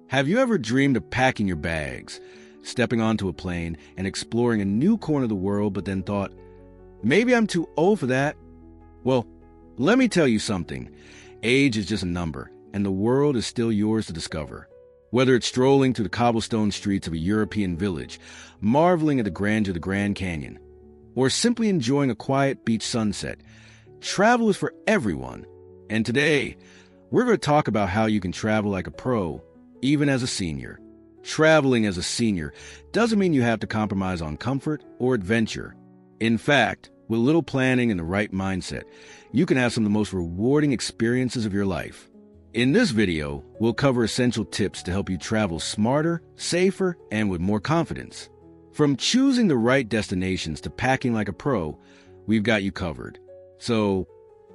Have you ever dreamed of packing your bags, stepping onto a plane, and exploring a new corner of the world, but then thought, maybe I'm too old for that? Well, let me tell you something. Age is just a number, and the world is still yours to discover. Whether it's strolling through the cobblestone streets of a European village, marveling at the grandeur of the Grand Canyon, or simply enjoying a quiet beach sunset, travel is for everyone. And today, we're going to talk about how you can travel like a pro, even as a senior. Traveling as a senior doesn't mean you have to compromise on comfort or adventure. In fact, with little planning and the right mindset, you can have some of the most rewarding experiences of your life. In this video, we'll cover essential tips to help you travel smarter, safer, and with more confidence. From choosing the right destinations to packing like a pro, we've got you covered. So,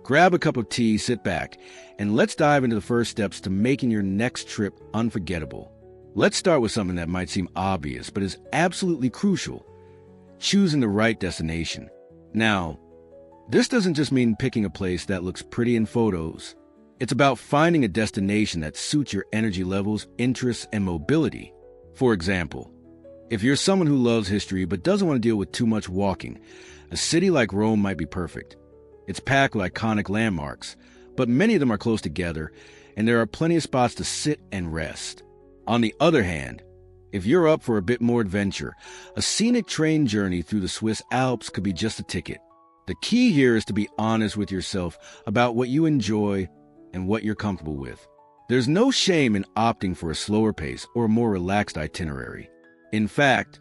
grab a cup of tea, sit back, and let's dive into the first steps to making your next trip unforgettable. Let's start with something that might seem obvious, but is absolutely crucial: choosing the right destination. Now, this doesn't just mean picking a place that looks pretty in photos. It's about finding a destination that suits your energy levels, interests, and mobility. For example, if you're someone who loves history but doesn't want to deal with too much walking, a city like Rome might be perfect. It's packed with iconic landmarks, but many of them are close together, and there are plenty of spots to sit and rest. On the other hand, if you're up for a bit more adventure, a scenic train journey through the Swiss Alps could be just a ticket. The key here is to be honest with yourself about what you enjoy and what you're comfortable with. There's no shame in opting for a slower pace or a more relaxed itinerary. In fact,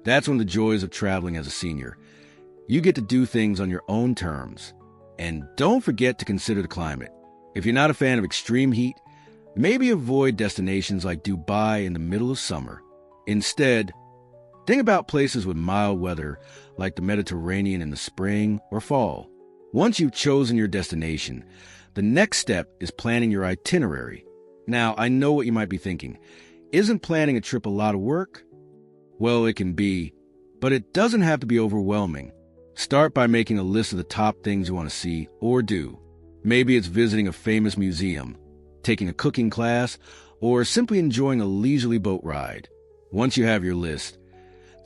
that's one of the joys of traveling as a senior. You get to do things on your own terms. And don't forget to consider the climate. If you're not a fan of extreme heat, maybe avoid destinations like Dubai in the middle of summer. Instead, think about places with mild weather like the Mediterranean in the spring or fall. Once you've chosen your destination, the next step is planning your itinerary. Now, I know what you might be thinking. Isn't planning a trip a lot of work? Well, it can be, but it doesn't have to be overwhelming. Start by making a list of the top things you want to see or do. Maybe it's visiting a famous museum, taking a cooking class, or simply enjoying a leisurely boat ride. Once you have your list,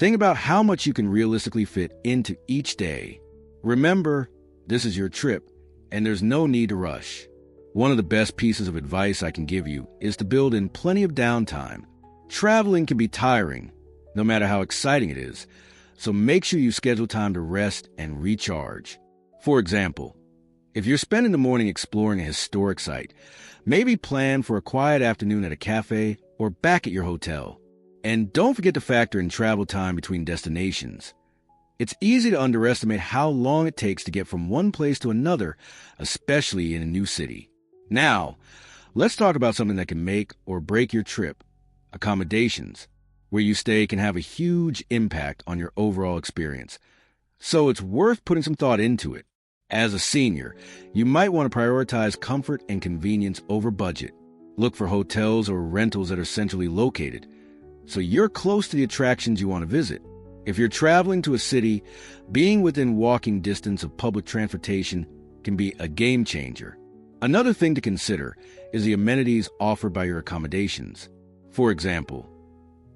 think about how much you can realistically fit into each day. Remember, this is your trip, and there's no need to rush. One of the best pieces of advice I can give you is to build in plenty of downtime. Traveling can be tiring, no matter how exciting it is, so make sure you schedule time to rest and recharge. For example, if you're spending the morning exploring a historic site, maybe plan for a quiet afternoon at a cafe or back at your hotel. And don't forget to factor in travel time between destinations. It's easy to underestimate how long it takes to get from one place to another, especially in a new city. Now, let's talk about something that can make or break your trip: accommodations. Where you stay can have a huge impact on your overall experience, so it's worth putting some thought into it. As a senior, you might want to prioritize comfort and convenience over budget. Look for hotels or rentals that are centrally located, so you're close to the attractions you want to visit. If you're traveling to a city, being within walking distance of public transportation can be a game changer. Another thing to consider is the amenities offered by your accommodations. For example,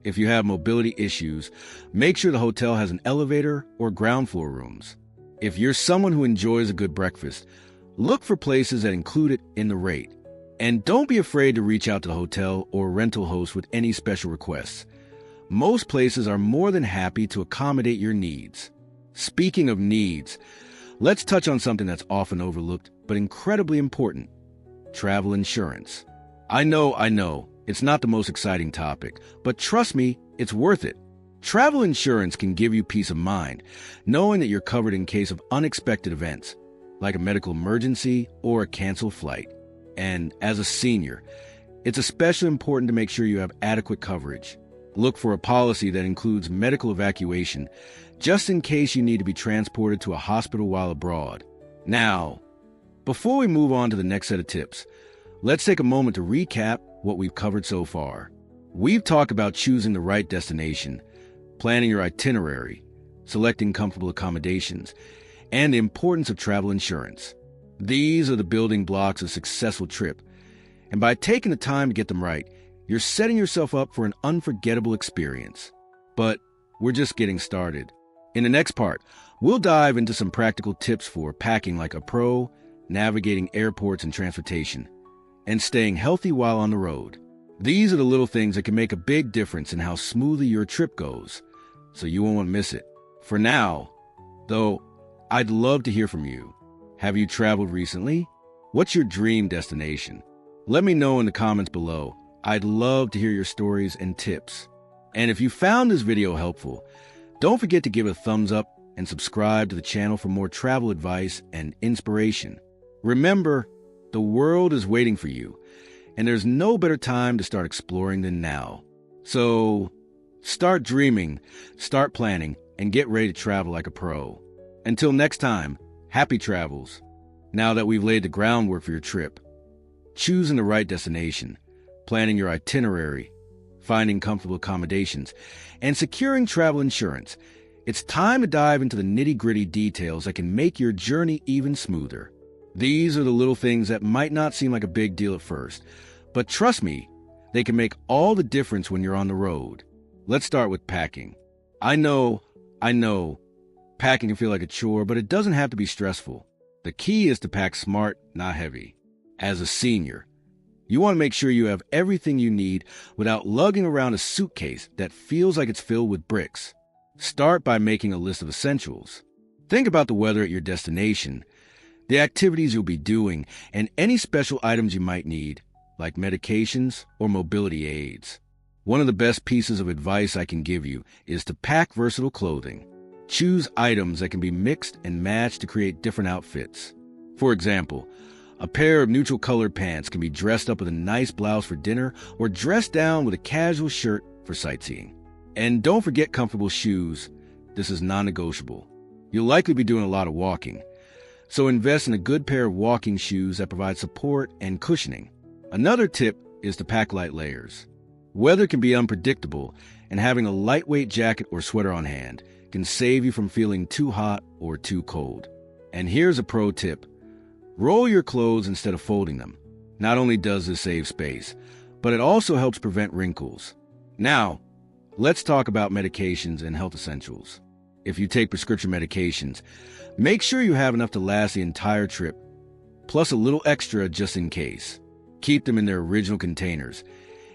if you have mobility issues, make sure the hotel has an elevator or ground floor rooms. If you're someone who enjoys a good breakfast, look for places that include it in the rate. And don't be afraid to reach out to the hotel or rental host with any special requests. Most places are more than happy to accommodate your needs. Speaking of needs, let's touch on something that's often overlooked but incredibly important: travel insurance. I know, it's not the most exciting topic, but trust me, it's worth it. Travel insurance can give you peace of mind, knowing that you're covered in case of unexpected events, like a medical emergency or a canceled flight. And as a senior, it's especially important to make sure you have adequate coverage. Look for a policy that includes medical evacuation, just in case you need to be transported to a hospital while abroad. Now, before we move on to the next set of tips, let's take a moment to recap what we've covered so far. We've talked about choosing the right destination, planning your itinerary, selecting comfortable accommodations, and the importance of travel insurance. These are the building blocks of a successful trip, and by taking the time to get them right, you're setting yourself up for an unforgettable experience. But we're just getting started. In the next part, we'll dive into some practical tips for packing like a pro, navigating airports and transportation, and staying healthy while on the road. These are the little things that can make a big difference in how smoothly your trip goes, so you won't want to miss it. For now, though, I'd love to hear from you. Have you traveled recently? What's your dream destination? Let me know in the comments below. I'd love to hear your stories and tips. And if you found this video helpful, don't forget to give it a thumbs up and subscribe to the channel for more travel advice and inspiration. Remember, the world is waiting for you, and there's no better time to start exploring than now. So, start dreaming, start planning, and get ready to travel like a pro. Until next time, happy travels. Now that we've laid the groundwork for your trip, choosing the right destination, planning your itinerary, finding comfortable accommodations, and securing travel insurance, it's time to dive into the nitty-gritty details that can make your journey even smoother. These are the little things that might not seem like a big deal at first, but trust me, they can make all the difference when you're on the road. Let's start with packing. I know, packing can feel like a chore, but it doesn't have to be stressful. The key is to pack smart, not heavy. As a senior, you want to make sure you have everything you need without lugging around a suitcase that feels like it's filled with bricks. Start by making a list of essentials. Think about the weather at your destination, the activities you'll be doing, and any special items you might need, like medications or mobility aids. One of the best pieces of advice I can give you is to pack versatile clothing. Choose items that can be mixed and matched to create different outfits. For example, a pair of neutral-colored pants can be dressed up with a nice blouse for dinner or dressed down with a casual shirt for sightseeing. And don't forget comfortable shoes. This is non-negotiable. You'll likely be doing a lot of walking, so invest in a good pair of walking shoes that provide support and cushioning. Another tip is to pack light layers. Weather can be unpredictable, and having a lightweight jacket or sweater on hand can save you from feeling too hot or too cold. And here's a pro tip. Roll your clothes instead of folding them. Not only does this save space, but it also helps prevent wrinkles. Now, let's talk about medications and health essentials. If you take prescription medications, make sure you have enough to last the entire trip, plus a little extra just in case. Keep them in their original containers,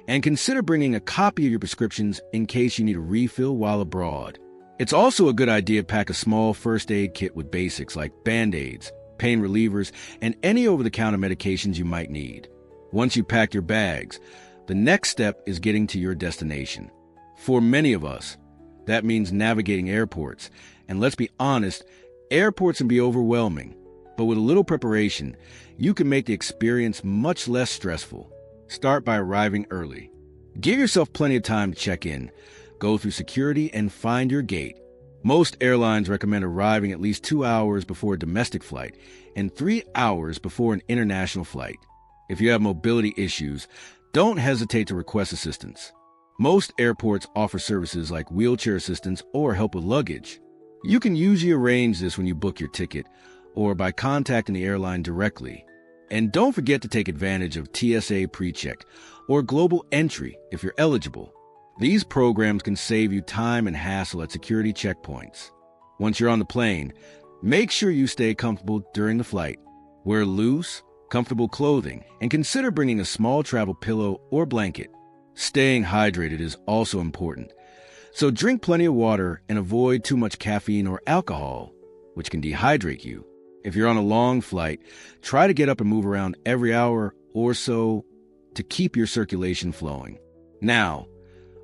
and consider bringing a copy of your prescriptions in case you need a refill while abroad. It's also a good idea to pack a small first aid kit with basics like Band-Aids, pain relievers, and any over-the-counter medications you might need. Once you pack your bags, the next step is getting to your destination. For many of us, that means navigating airports, and let's be honest, airports can be overwhelming, but with a little preparation, you can make the experience much less stressful. Start by arriving early. Give yourself plenty of time to check in, go through security, and find your gate. Most airlines recommend arriving at least 2 hours before a domestic flight and 3 hours before an international flight. If you have mobility issues, don't hesitate to request assistance. Most airports offer services like wheelchair assistance or help with luggage. You can usually arrange this when you book your ticket or by contacting the airline directly. And don't forget to take advantage of TSA PreCheck or Global Entry if you're eligible. These programs can save you time and hassle at security checkpoints. Once you're on the plane, make sure you stay comfortable during the flight. Wear loose, comfortable clothing, and consider bringing a small travel pillow or blanket. Staying hydrated is also important, so drink plenty of water and avoid too much caffeine or alcohol, which can dehydrate you. If you're on a long flight, try to get up and move around every hour or so to keep your circulation flowing. Now,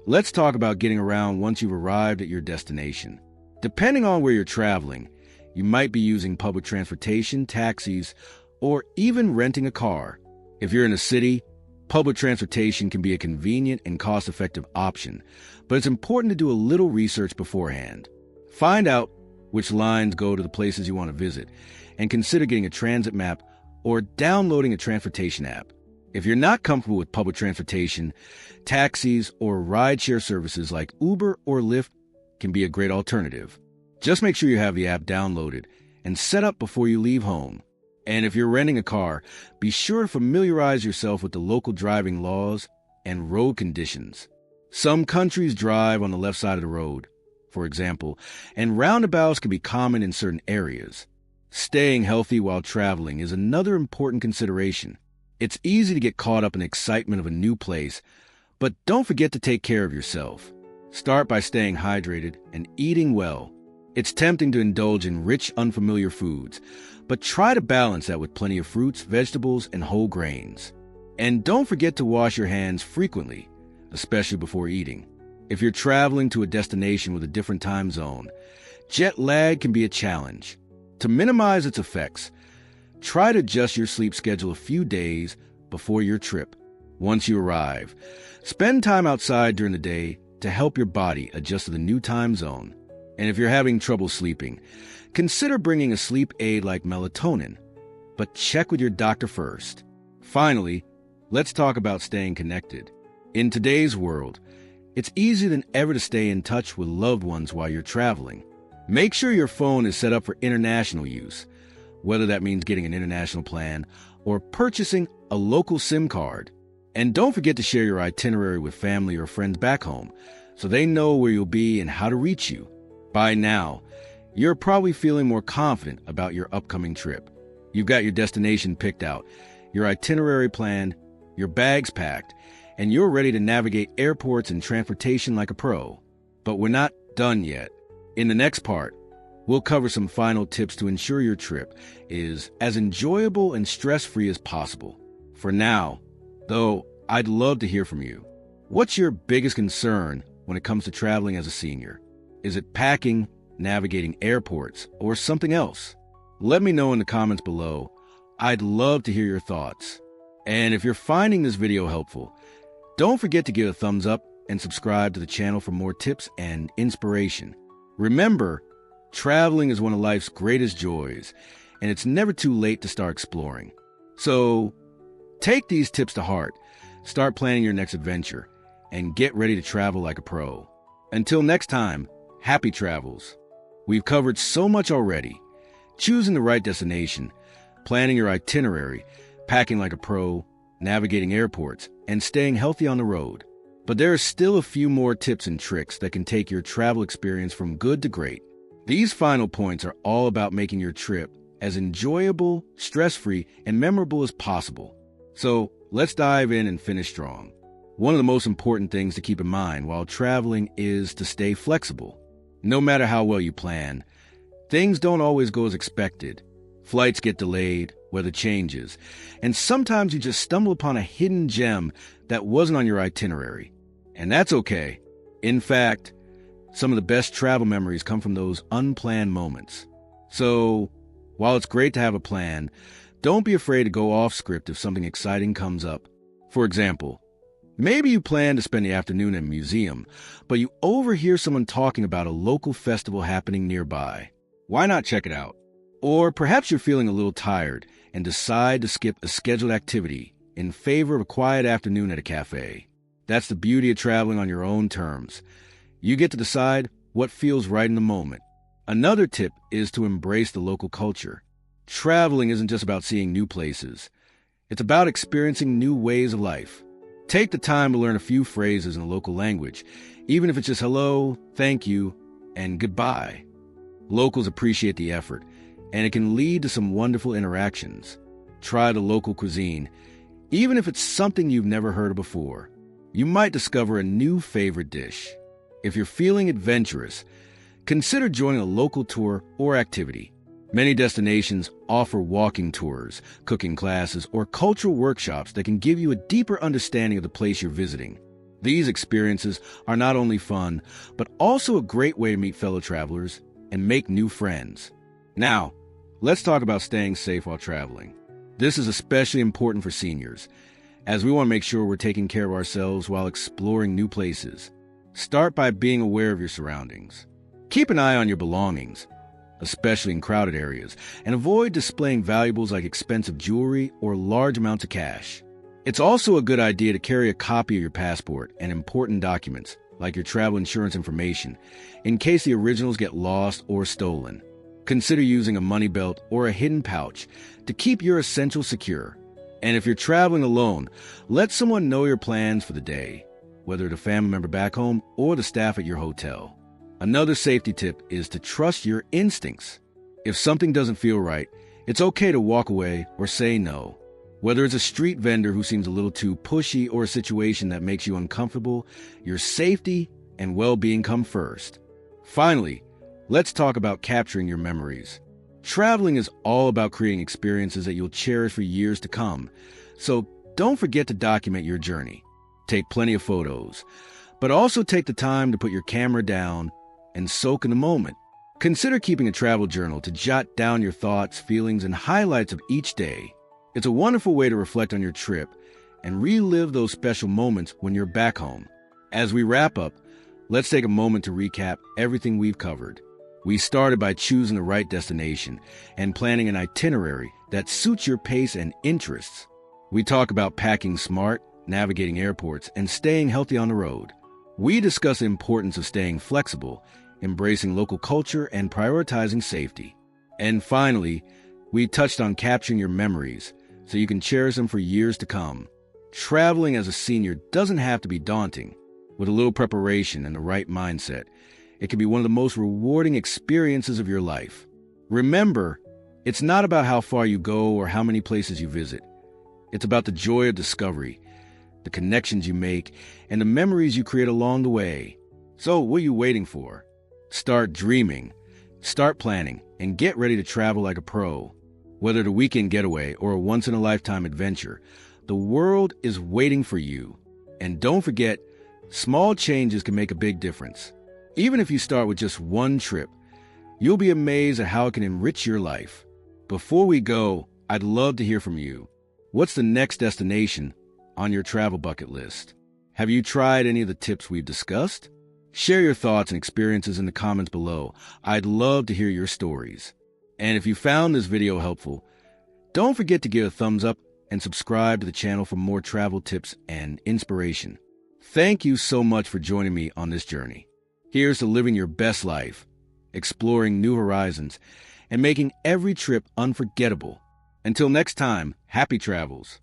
let's talk about getting around once you've arrived at your destination. Depending on where you're traveling, you might be using public transportation, taxis, or even renting a car. If you're in a city, public transportation can be a convenient and cost-effective option, but it's important to do a little research beforehand. Find out which lines go to the places you want to visit, and consider getting a transit map or downloading a transportation app. If you're not comfortable with public transportation, taxis or rideshare services like Uber or Lyft can be a great alternative. Just make sure you have the app downloaded and set up before you leave home. And if you're renting a car, be sure to familiarize yourself with the local driving laws and road conditions. Some countries drive on the left side of the road, for example, and roundabouts can be common in certain areas. Staying healthy while traveling is another important consideration. It's easy to get caught up in the excitement of a new place, but don't forget to take care of yourself. Start by staying hydrated and eating well. It's tempting to indulge in rich, unfamiliar foods, but try to balance that with plenty of fruits, vegetables, and whole grains. And don't forget to wash your hands frequently, especially before eating. If you're traveling to a destination with a different time zone, jet lag can be a challenge. To minimize its effects, try to adjust your sleep schedule a few days before your trip. Once you arrive, spend time outside during the day to help your body adjust to the new time zone. And if you're having trouble sleeping, consider bringing a sleep aid like melatonin, but check with your doctor first. Finally, let's talk about staying connected. In today's world, it's easier than ever to stay in touch with loved ones while you're traveling. Make sure your phone is set up for international use, whether that means getting an international plan or purchasing a local SIM card. And don't forget to share your itinerary with family or friends back home so they know where you'll be and how to reach you. By now, you're probably feeling more confident about your upcoming trip. You've got your destination picked out, your itinerary planned, your bags packed, and you're ready to navigate airports and transportation like a pro. But we're not done yet. In the next part, we'll cover some final tips to ensure your trip is as enjoyable and stress-free as possible. For now, though, I'd love to hear from you. What's your biggest concern when it comes to traveling as a senior? Is it packing, navigating airports, or something else? Let me know in the comments below. I'd love to hear your thoughts. And if you're finding this video helpful, don't forget to give a thumbs up and subscribe to the channel for more tips and inspiration. Remember, traveling is one of life's greatest joys, and it's never too late to start exploring. So, take these tips to heart, start planning your next adventure, and get ready to travel like a pro. Until next time, happy travels. We've covered so much already. Choosing the right destination, planning your itinerary, packing like a pro, navigating airports, and staying healthy on the road. But there are still a few more tips and tricks that can take your travel experience from good to great. These final points are all about making your trip as enjoyable, stress-free, and memorable as possible. So let's dive in and finish strong. One of the most important things to keep in mind while traveling is to stay flexible. No matter how well you plan, things don't always go as expected. Flights get delayed, weather changes, and sometimes you just stumble upon a hidden gem that wasn't on your itinerary. And that's okay. In fact, some of the best travel memories come from those unplanned moments. So, while it's great to have a plan, don't be afraid to go off script if something exciting comes up. For example, maybe you plan to spend the afternoon in a museum, but you overhear someone talking about a local festival happening nearby. Why not check it out? Or perhaps you're feeling a little tired and decide to skip a scheduled activity in favor of a quiet afternoon at a cafe. That's the beauty of traveling on your own terms. You get to decide what feels right in the moment. Another tip is to embrace the local culture. Traveling isn't just about seeing new places. It's about experiencing new ways of life. Take the time to learn a few phrases in the local language, even if it's just hello, thank you, and goodbye. Locals appreciate the effort, and it can lead to some wonderful interactions. Try the local cuisine, even if it's something you've never heard of before. You might discover a new favorite dish. If you're feeling adventurous, consider joining a local tour or activity. Many destinations offer walking tours, cooking classes, or cultural workshops that can give you a deeper understanding of the place you're visiting. These experiences are not only fun, but also a great way to meet fellow travelers and make new friends. Now, let's talk about staying safe while traveling. This is especially important for seniors, as we want to make sure we're taking care of ourselves while exploring new places. Start by being aware of your surroundings. Keep an eye on your belongings, especially in crowded areas, and avoid displaying valuables like expensive jewelry or large amounts of cash. It's also a good idea to carry a copy of your passport and important documents, like your travel insurance information, in case the originals get lost or stolen. Consider using a money belt or a hidden pouch to keep your essentials secure. And if you're traveling alone, let someone know your plans for the day, whether it's a family member back home or the staff at your hotel. Another safety tip is to trust your instincts. If something doesn't feel right, it's okay to walk away or say no. Whether it's a street vendor who seems a little too pushy or a situation that makes you uncomfortable, your safety and well-being come first. Finally, let's talk about capturing your memories. Traveling is all about creating experiences that you'll cherish for years to come. So don't forget to document your journey. Take plenty of photos, but also take the time to put your camera down and soak in the moment. Consider keeping a travel journal to jot down your thoughts, feelings, and highlights of each day. It's a wonderful way to reflect on your trip and relive those special moments when you're back home. As we wrap up, let's take a moment to recap everything we've covered. We started by choosing the right destination and planning an itinerary that suits your pace and interests. We talk about packing smart, navigating airports, and staying healthy on the road. We discuss the importance of staying flexible, embracing local culture, and prioritizing safety. And finally, we touched on capturing your memories so you can cherish them for years to come. Traveling as a senior doesn't have to be daunting. With a little preparation and the right mindset, it can be one of the most rewarding experiences of your life. Remember, it's not about how far you go or how many places you visit. It's about the joy of discovery, the connections you make, and the memories you create along the way. So what are you waiting for? Start dreaming, start planning, and get ready to travel like a pro. Whether the weekend getaway or a once-in-a-lifetime adventure, the world is waiting for you. And don't forget, small changes can make a big difference. Even if you start with just one trip, you'll be amazed at how it can enrich your life. Before we go, I'd love to hear from you. What's the next destination on your travel bucket list? Have you tried any of the tips we've discussed? Share your thoughts and experiences in the comments below. I'd love to hear your stories. And if you found this video helpful, don't forget to give a thumbs up and subscribe to the channel for more travel tips and inspiration. Thank you so much for joining me on this journey. Here's to living your best life, exploring new horizons, and making every trip unforgettable. Until next time, happy travels.